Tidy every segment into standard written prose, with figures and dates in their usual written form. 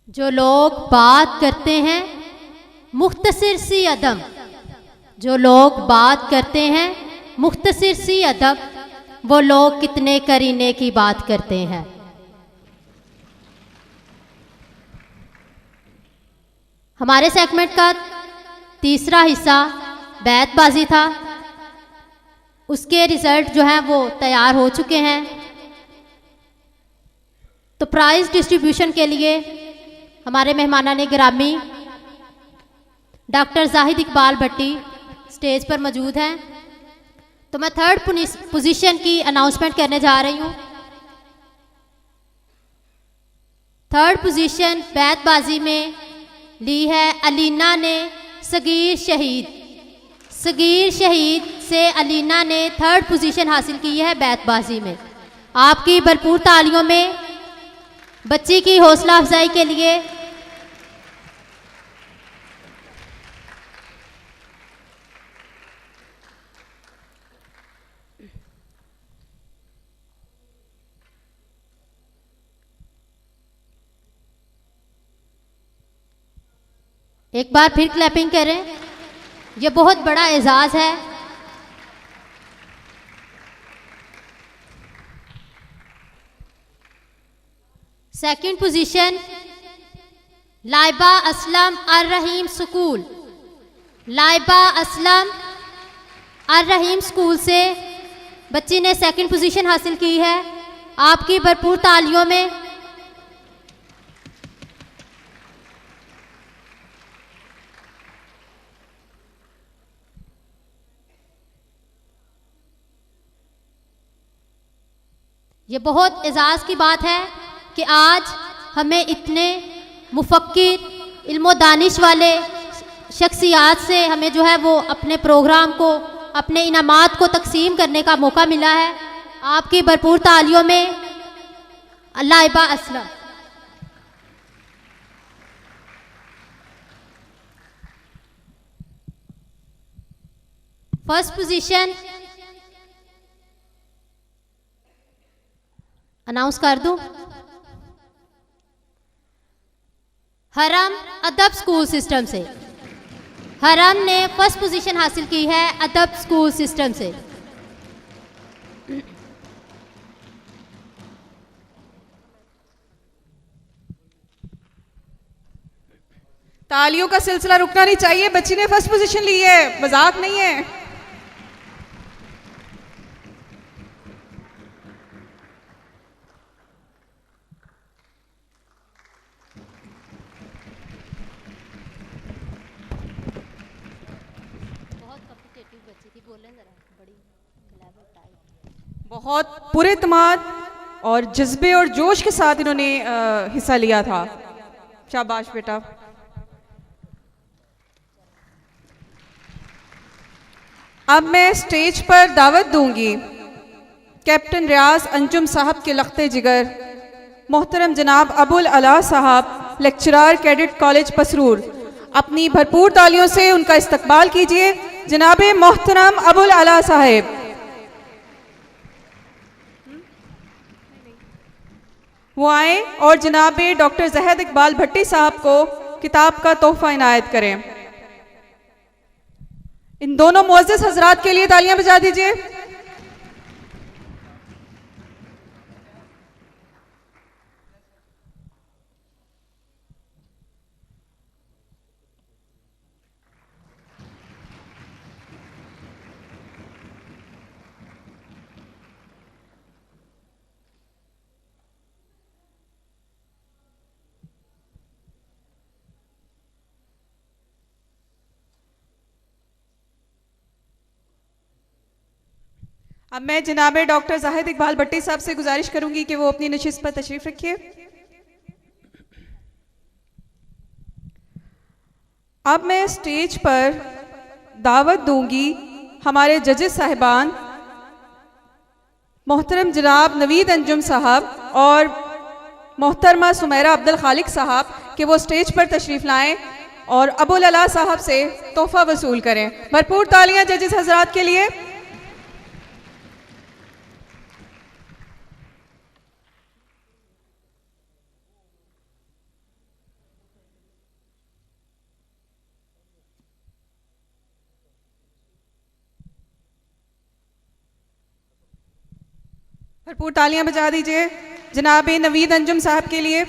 जो लोग बात करते हैं मुख्तसर सी अदब, जो लोग बात करते हैं मुख्तसर सी अदब, वो लोग कितने करीने की बात करते हैं। हमारे सेगमेंट का तीसरा हिस्सा बैतबाजी था। उसके रिजल्ट जो हैं वो तैयार हो चुके हैं। तो प्राइज डिस्ट्रीब्यूशन के लिए हमारे मेहमानाने गिरामी डॉक्टर जाहिद इकबाल भट्टी स्टेज पर मौजूद हैं। तो मैं थर्ड पोजीशन की अनाउंसमेंट करने जा रही हूँ। थर्ड पोजीशन बैतबाजी में ली है अलीना ने सगीर शहीद। सगीर शहीद से अलीना ने थर्ड पोजीशन हासिल की है बैतबाजी में। आपकी भरपूर तालियों में बच्ची की हौसला अफजाई के लिए एक बार फिर क्लैपिंग करें। यह बहुत बड़ा एजाज है। सेकंड पोजीशन लाइबा असलम अर रहीम स्कूल। लाइबा असलम अर रहीम स्कूल से बच्ची ने सेकंड पोजीशन हासिल की है। आपकी भरपूर तालियों में ये बहुत एजाज़ की बात है कि आज हमें इतने मुफक्किर इल्मो दानिश वाले शख्सियात से हमें जो है वो अपने प्रोग्राम को, अपने इनामात को तकसीम करने का मौका मिला है। आपकी भरपूर तालियों में Laiba Aslam. First position announce कर दूं। हरम अदब स्कूल सिस्टम से हरम ने फर्स्ट पोजीशन हासिल की है अदब स्कूल सिस्टम से। तालियों का सिलसिला रुकना नहीं चाहिए। बच्ची ने फर्स्ट पोजीशन ली है, मजाक नहीं है। बहुत पूरे इत्मीनान और जज्बे और जोश के साथ इन्होंने हिस्सा लिया था। शाबाश बेटा। अब मैं स्टेज पर दावत दूंगी कैप्टन रियाज अंजुम साहब के लख्ते जिगर मोहतरम जनाब अबुल अला साहब, लेक्चरर कैडेट कॉलेज पसरूर। अपनी भरपूर तालियों से उनका इस्तकबाल कीजिए। जनाब मोहतरम अबुल अला साहब। वो आए और जनाब डॉक्टर जाहिद इकबाल भट्टी साहब को किताब का तोहफा इनायत करें। इन दोनों मुअज़्ज़िज़ हजरात के लिए तालियां बजा दीजिए। अब मैं जनाब डॉक्टर जाहिद इकबाल भट्टी साहब से गुजारिश करूंगी कि वो अपनी नशिस्त पर तशरीफ रखिए। अब मैं स्टेज पर दावत दूंगी हमारे जजेस साहिबान मोहतरम जनाब नवीद अंजुम साहब और मोहतरमा सुमेरा अब्दुल खालिक साहब कि वो स्टेज पर तशरीफ लाएं और अबुल अला साहब से तोहफा वसूल करें। भरपूर तालियां जजेस हजरात के लिए। भरपूर तालियां बजा दीजिए जनाब नवीद अंजुम साहब के लिए।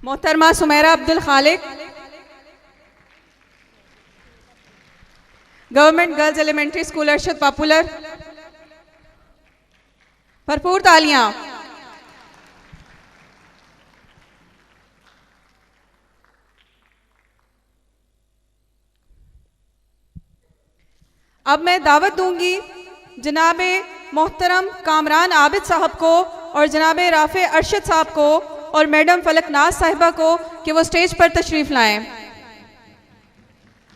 मोहतरमा Sumera Abdul Khaliq, government girls elementary school Arshad popular, भरपूर तालियां। अब मैं दावत दूंगी जनाब मोहतरम कामरान आबिद साहब को और जनाब राफे अरशद साहब को और मैडम फलकनाज साहिबा को कि वो स्टेज पर तशरीफ लाएं।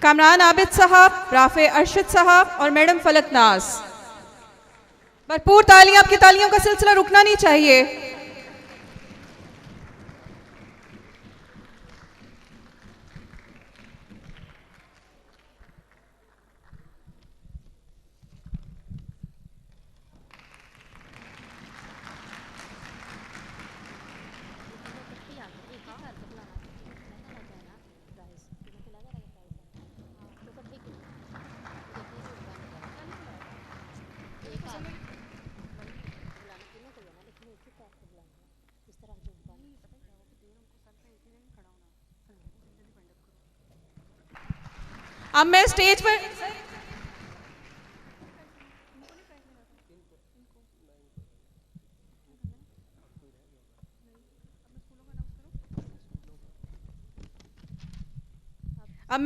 कामरान आबिद साहब, राफे अरशद साहब और मैडम फलकनाज, भरपूर तालियां। आपकी तालियों का सिलसिला रुकना नहीं चाहिए। अब मैं स्टेज पर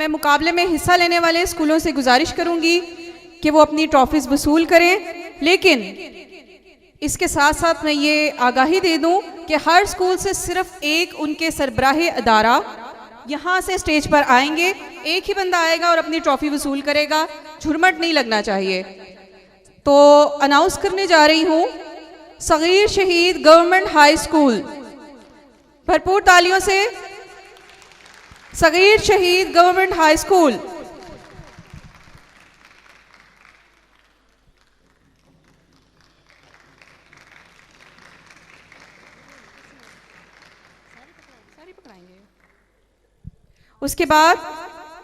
मुकाबले में हिस्सा लेने वाले स्कूलों से गुजारिश करूंगी कि वो अपनी ट्रॉफीज वसूल करें, लेकिन इसके साथ साथ मैं ये आगाही दे दूं कि हर स्कूल से सिर्फ एक उनके सरबराही अदारा यहाँ से स्टेज पर आएंगे। एक ही बंदा आएगा और अपनी ट्रॉफी वसूल करेगा, झुरमट नहीं लगना चाहिए। तो अनाउंस करने जा रही हूँ सगीर शहीद गवर्नमेंट हाई स्कूल, भरपूर तालियों से सगीर शहीद गवर्नमेंट हाई स्कूल। उसके बाद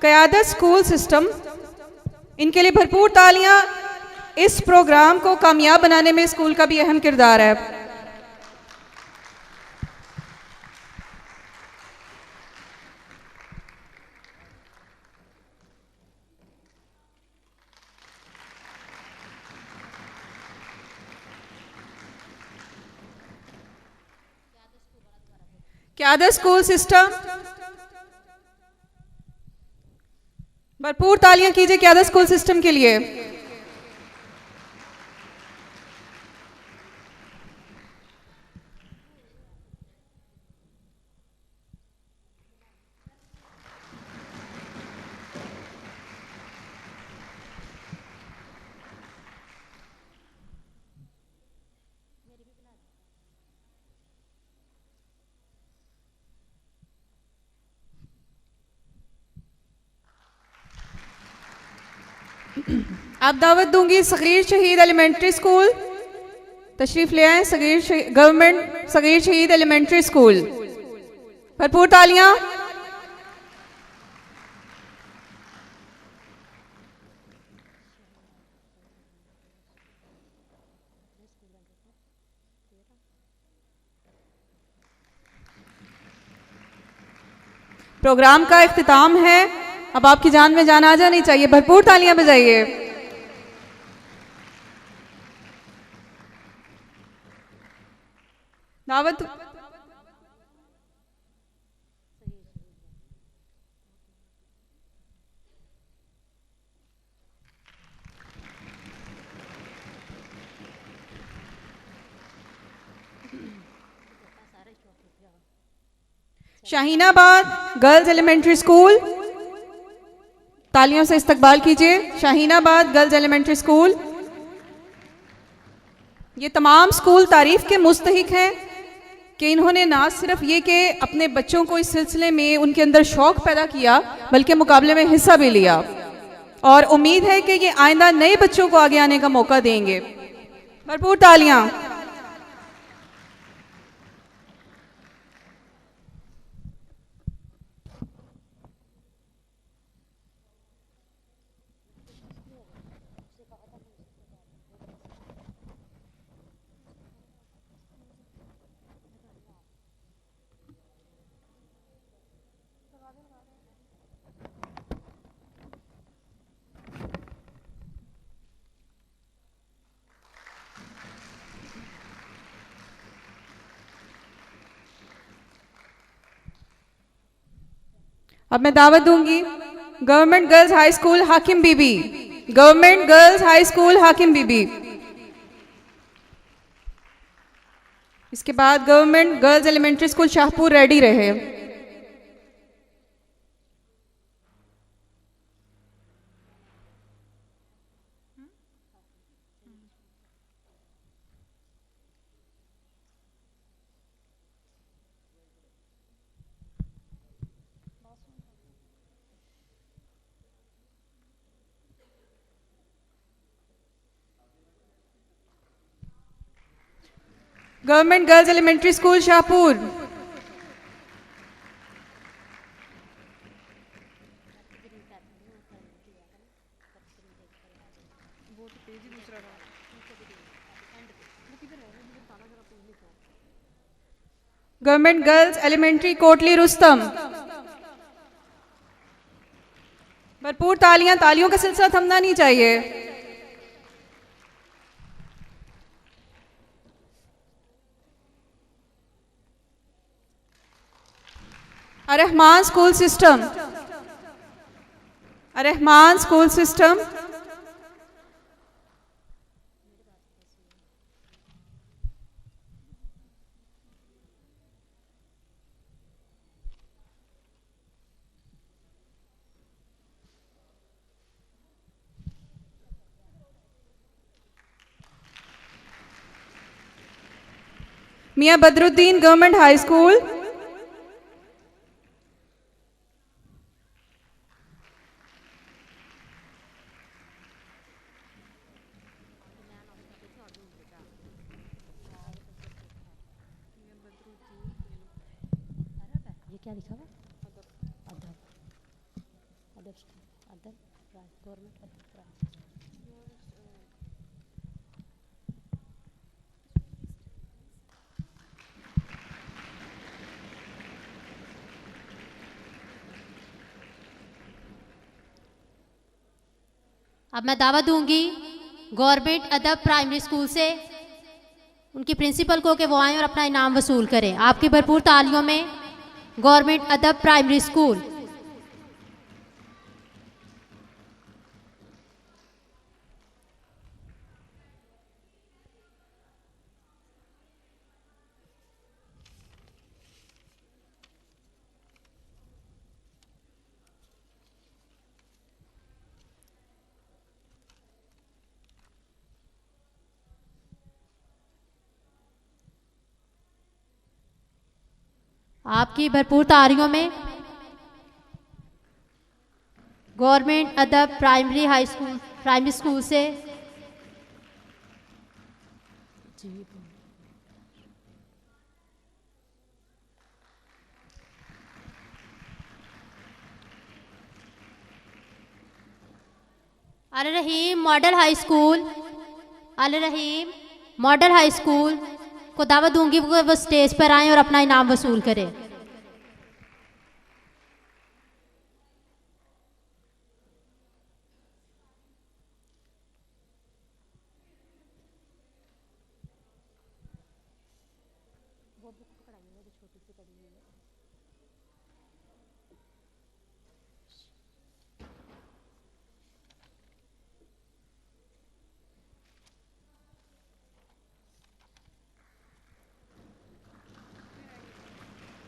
क़यादत स्कूल सिस्टम, इनके लिए भरपूर तालियां। इस प्रोग्राम को कामयाब बनाने में स्कूल का भी अहम किरदार है। क़यादत स्कूल सिस्टम, भरपूर तालियां कीजिए क़यादत स्कूल सिस्टम के लिए। अब दावत दूंगी सगीर शहीद एलिमेंट्री स्कूल, तशरीफ ले आए। गवर्नमेंट सगीर शहीद एलिमेंट्री स्कूल, भरपूर तालियां। प्रोग्राम का इख्तिताम है, अब आपकी जान में जान आ जानी चाहिए। भरपूर तालियां बजाइए। दावत शाहीनाबाद गर्ल्स एलिमेंट्री स्कूल, तालियों से इस्तकबाल कीजिए। शाहीनाबाद गर्ल्स एलिमेंट्री स्कूल, ये तमाम स्कूल तारीफ के मुस्तहिक हैं कि इन्होंने ना सिर्फ ये कि अपने बच्चों को इस सिलसिले में उनके अंदर शौक पैदा किया, बल्कि मुकाबले में हिस्सा भी लिया, और उम्मीद है कि ये आइंदा नए बच्चों को आगे आने का मौका देंगे। भरपूर तालियां। अब मैं दावत दूंगी government girls high school Hakim Bibi, government girls high school Hakim Bibi. इसके बाद government girls elementary school Shahpur ready रहे। Government girls elementary school Shahpur, government girls elementary Kotli Rustam. भरपूर तालियां, तालियों का सिलसिला थमना नहीं चाहिए। Rehman school system, Rehman school system. Mian Badruddin government high school, ये क्या लिखा हुआ? अदब, अदब, अदब, गवर्नमेंट अदब। अब मैं दावा दूंगी गवर्नमेंट अदब प्राइमरी स्कूल से उनकी प्रिंसिपल को कि वो आएँ और अपना इनाम वसूल करें। आपकी भरपूर तालियों में गवर्नमेंट अदब प्राइमरी स्कूल। आपकी भरपूर तालियों में गवर्नमेंट अदब प्राइमरी स्कूल से अल रहीम मॉडल हाई स्कूल, अल रहीम मॉडल हाई स्कूल को दावत दूंगी वो स्टेज पर आएं और अपना इनाम वसूल करें।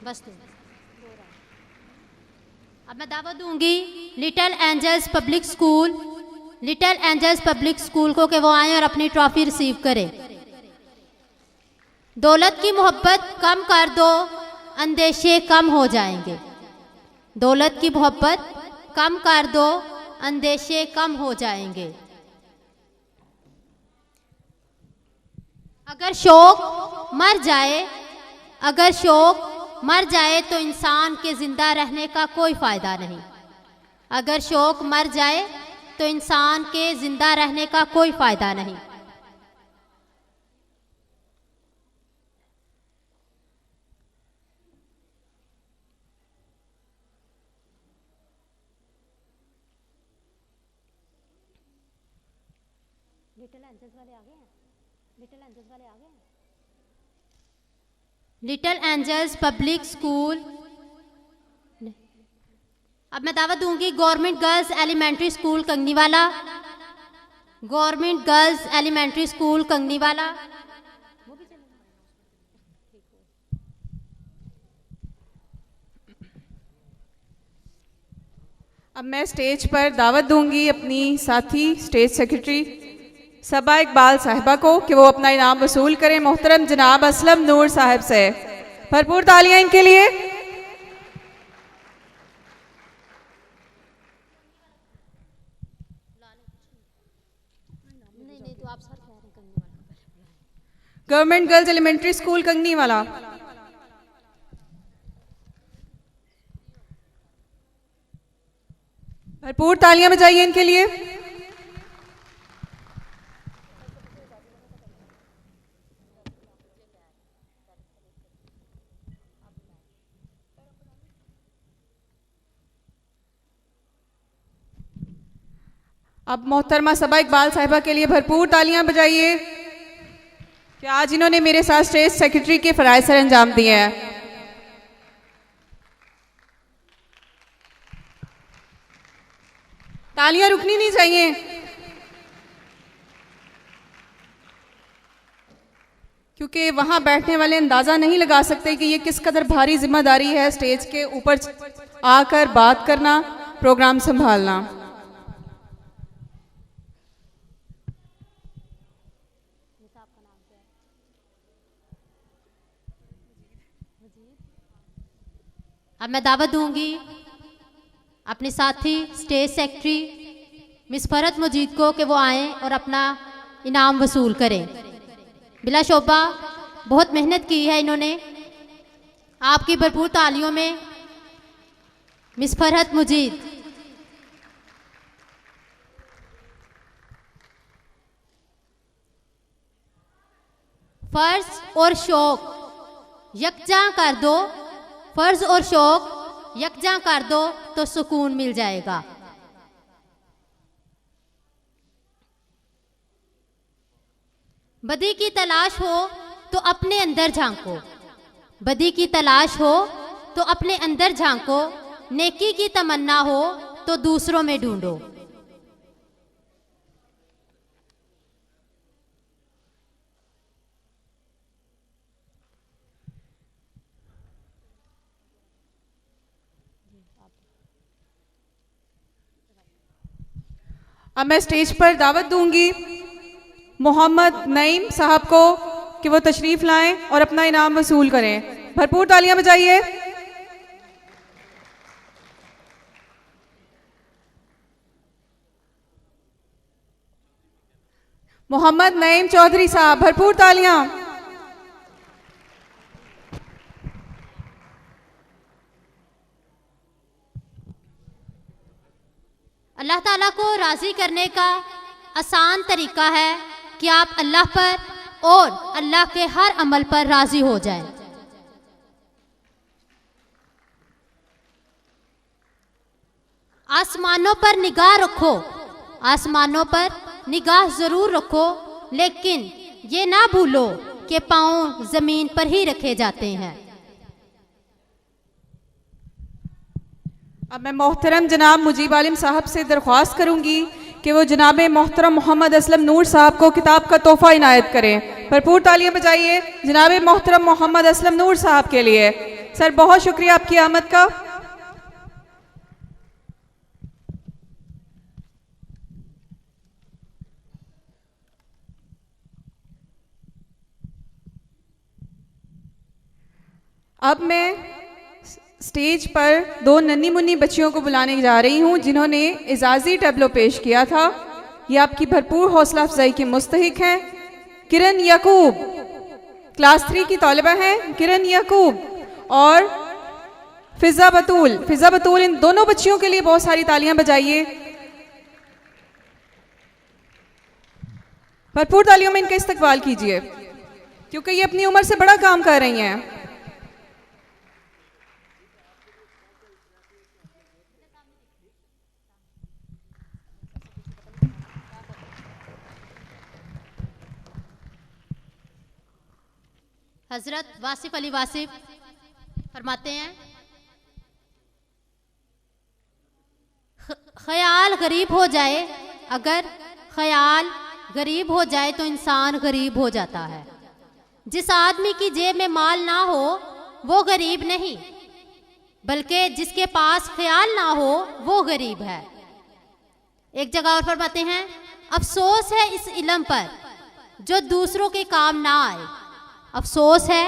बस तो अब मैं दावत दूंगी little angels public school, little angels public school को कि वो आएं और अपनी ट्रॉफी रिसीव करें। दौलत की मोहब्बत कम कर दो, अंदेशे कम हो जाएंगे। दौलत की मोहब्बत कम कर दो, अंदेशे कम हो जाएंगे। अगर शौक मर जाए, अगर शौक मर जाए तो इंसान के जिंदा रहने का कोई फायदा नहीं। अगर शौक मर जाए तो इंसान के जिंदा रहने का कोई फायदा नहीं। लिटिल एंजल्स वाले आ गए हैं, लिटिल एंजल्स वाले आ गए हैं। लिटिल एंजल्स पब्लिक स्कूल, अब मैं दावत दूंगी government girls elementary school Kanganiwala, government girls elementary school Kanganiwala. अब मैं स्टेज पर दावत दूंगी अपनी साथी स्टेज सेक्रेटरी सबा इकबाल साहिबा को कि वो अपना इनाम वसूल करें मोहतरम जनाब असलम नूर साहब से। भरपूर तालियां इनके लिए। Government girls elementary school Kanganiwala. भरपूर तालियां बजाइए इनके लिए। अब मोहतरमा सबा इकबाल साहिबा के लिए भरपूर तालियां बजाइए कि आज इन्होंने मेरे साथ स्टेज सेक्रेटरी के फराइज सर अंजाम दिए हैं। तालियां रुकनी नहीं चाहिए, क्योंकि वहां बैठने वाले अंदाजा नहीं लगा सकते कि ये किस कदर भारी जिम्मेदारी है स्टेज के ऊपर आकर बात करना, प्रोग्राम संभालना। अब मैं दावत दूंगी अपने साथी स्टेज सेक्रेटरी मिस फरत मजीद को कि वो आएँ और अपना इनाम वसूल करें। बिला शोबा बहुत मेहनत की है इन्होंने। आपकी भरपूर तालियों में मिस फरत मजीद। फर्ज और शौक यकजा कर दो, फर्ज और शौक यकजा कर दो तो सुकून मिल जाएगा। बदी की तलाश हो तो अपने अंदर झांको, बदी की तलाश हो तो अपने अंदर झांको, नेकी की तमन्ना हो तो दूसरों में ढूंढो। अब मैं स्टेज पर दावत दूंगी मोहम्मद नईम साहब को कि वो तशरीफ लाएं और अपना इनाम वसूल करें। भरपूर तालियां बजाइए। मोहम्मद नईम चौधरी साहब, भरपूर तालियां। अल्लाह ताला को राज़ी करने का आसान तरीका है कि आप अल्लाह पर और अल्लाह के हर अमल पर राज़ी हो जाएं। आसमानों पर निगाह रखो, आसमानों पर निगाह ज़रूर रखो, लेकिन ये ना भूलो कि पाँव ज़मीन पर ही रखे जाते हैं। अब मैं मोहतरम जनाब मुजीब आलिम साहब से दरख्वास्त करूंगी कि वो जनाब मोहतरम मोहम्मद असलम नूर साहब को किताब का तोहफा इनायत करें। भरपूर तालियां बजाइए जनाब मोहतरम मोहम्मद असलम नूर साहब के लिए। सर बहुत शुक्रिया आपकी आमद का। अब मैं स्टेज पर दो नन्ही मुन्नी बच्चियों को बुलाने जा रही हूं जिन्होंने एजाजी टैबलो पेश किया था। ये आपकी भरपूर हौसला अफजाई की मुस्तहिक हैं। किरण याकूब क्लास 3 की तालिबा हैं, किरण याकूब और फिजा बतूल। फिजा बतूल, इन दोनों बच्चियों के लिए बहुत सारी तालियां बजाइए। भरपूर तालियों में इनका इस्तकबाल कीजिए क्योंकि ये अपनी उम्र से बड़ा काम कर रही हैं। हजरत वासिफ अली वासिफ फरमाते हैं, ख्याल गरीब हो जाए, अगर ख्याल गरीब हो जाए तो इंसान गरीब हो जाता है। जिस आदमी की जेब में माल ना हो वो गरीब नहीं, बल्कि जिसके पास ख्याल ना हो वो गरीब है। एक जगह और फरमाते हैं, अफसोस है इस इल्म पर जो दूसरों के काम ना आए। अफसोस है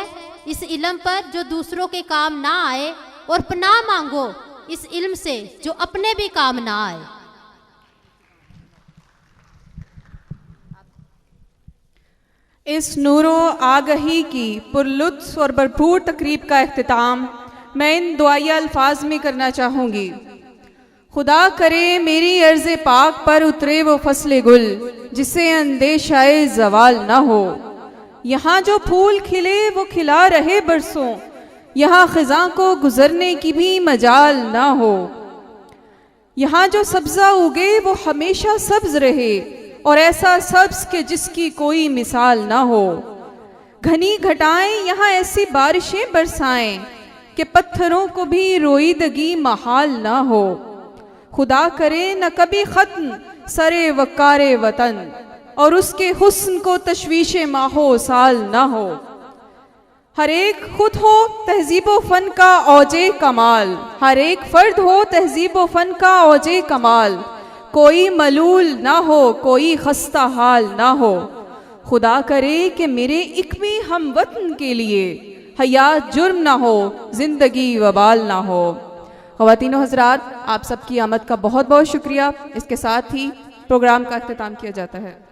इस इल्म पर जो दूसरों के काम ना आए, और पनाह मांगो इस इल्म से जो अपने भी काम ना आए। इस नूरो आगही की पुरलुत्फ और भरपूर तकरीब का इख्तिताम मैं इन दुआया अल्फाज में करना चाहूँगी। खुदा करे मेरी अर्ज़ पाक पर उतरे वो फसले गुल जिसे अंदेशाए जवाल ना हो। यहाँ जो फूल खिले वो खिला रहे बरसों, यहाँ ख़िज़ां को गुज़रने की भी मजाल ना हो। यहाँ जो सब्ज़ा उगे वो हमेशा सब्ज़ रहे, और ऐसा सब्ज़ के जिसकी कोई मिसाल ना हो। घनी घटाएं यहाँ ऐसी बारिशें बरसाएं कि पत्थरों को भी रोईदगी महाल ना हो। खुदा करे न कभी ख़त्म सरे वकारे वतन, और उसके हुस्न को तशवीशे माहो साल ना हो। हर एक खुद हो तहजीब व फ़न का औजे कमाल, हर एक फ़र्द हो तहजीब व फ़न का औजे कमाल। कोई मलूल ना हो, कोई खस्ता हाल ना हो। खुदा करे कि मेरे इकमी हम वतन के लिए हयात जुर्म ना हो, ज़िंदगी वबाल ना हो। ख़वातीन व हज़रात, आप सबकी आमद का बहुत बहुत शुक्रिया। इसके साथ ही प्रोग्राम का अख्तिताम किया जाता है।